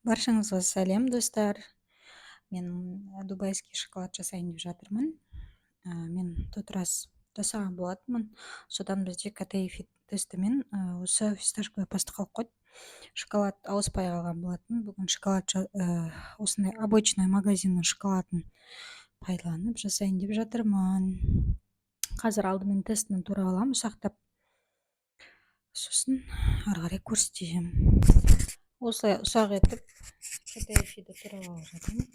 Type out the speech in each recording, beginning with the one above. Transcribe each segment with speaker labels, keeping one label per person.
Speaker 1: Баршаңызға сәлем достар. Мен дубайский шоколад жасайын деп жатырмын. Мен тотырас жасаған болатынмын. Содан бізде КТИ тестімен осы фисташковый паста қалып қойды. Шоколад ауыспай қалған болатын. Бүгін шоколад осындай обычный магазиннің шоколадын пайдаланып жасайын деп жатырмын. Қазір алдымен тестіні турап аламын, ұсақтап. Сосын ары қарай көрсетемін. Осылай ұсақ етіп КТИ-ді турап алып жатырмын.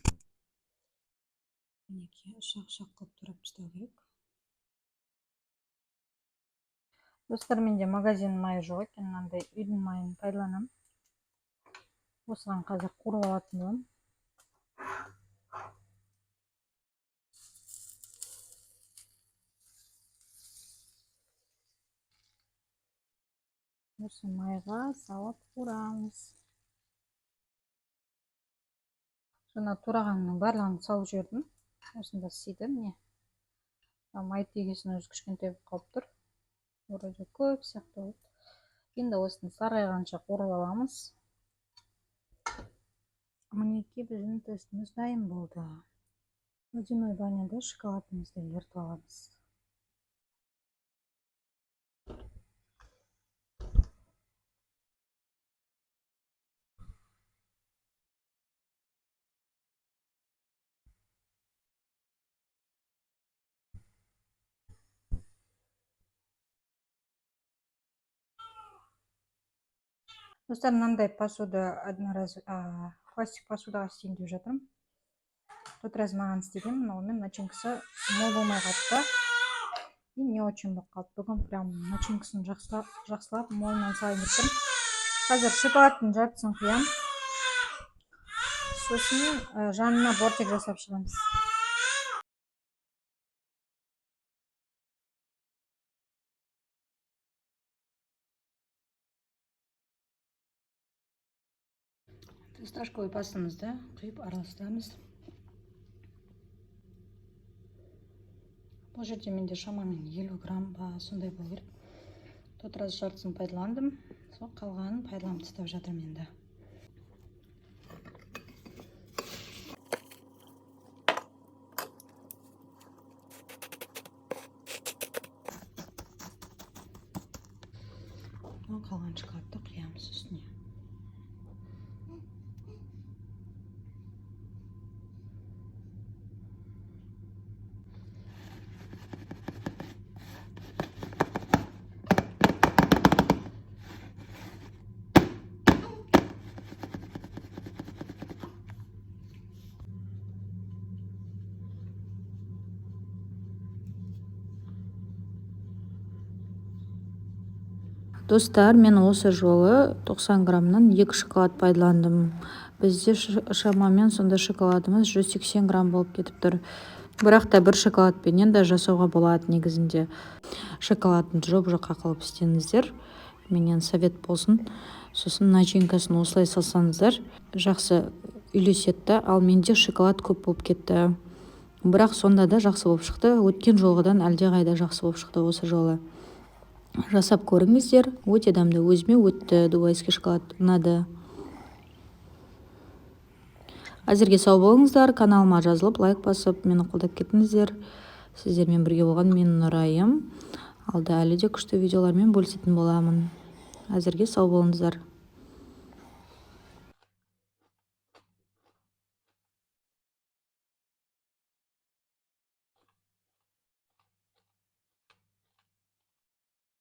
Speaker 1: Мінекей ұсақ қылып турап тастау керек. Достар, менде магазин майы жоқ екен, мынандай үйдің майын пайдаланамын. Осыған қазір қуырып алатын боламын. Осы майға салып қуырамыз. Жаңа турағанның барлығын салып жібердім. Осында істейді, міне. Май тегесін өзі кішкентай болып қалып тұр. Вроде көп сияқты болды. Енді осыны сарғайғанша қуырып аламыз. Мінекей біздің тестіміз дайын болды. Водяной баняда шоколадымызды ерітіп аламыз. Достар, мынандай посуда пластик посудаға істейін деп жатырмын. Тот раз маған істеген, онымен начинкасы мол болмай қалды и не очень болып қалды. Бүгін прям начинкасын жақсылап молынан салайын деп тұрмын. Қазір шоколадтың жартысын құям. Сосын жанына бортик жасап шығамыз. Фисташковый пастамызды құйып араластырамыз. Бұл жерде менде шамамен 50 грамм ба сондай болу керек. Тот раз жартысын пайдаландым. Сол қалғанын пайдаланып тастап жатырмын енді. Қалған шоколадты құямыз үстіне. Достар, мен осы жолы 90 граммнан 2 шоколад пайдаландым. Бізде шамамен сонда шоколадымыз 180 грамм болып кетіп тұр. Бірақ та бір шоколадпенен де жасауға болады негізінде. Шоколадын жоқ-жоққа қылып істеңіздер. Менен совет болсын. Сосын начинкасын осылай салсаңыздар, жақсы үйлесетті. Ал менде шоколад көп болып кетті. Бірақ сонда да жақсы болып шықты. Өткен жолғыдан әлде қайда жақсы болып шықты осы жолы. Жасап көріңіздер. Өте дәмді, өзіме өтті. Дубайский шоколад ұнады. Әзірге сау болыңыздар. Каналыма жазылып, лайк басып, мені қолдап кетіңіздер. Сіздермен бірге болған менің нұрайым. Алда әлі де күшті видеолармен бөлісетін боламын. Әзірге сау болыңыздар.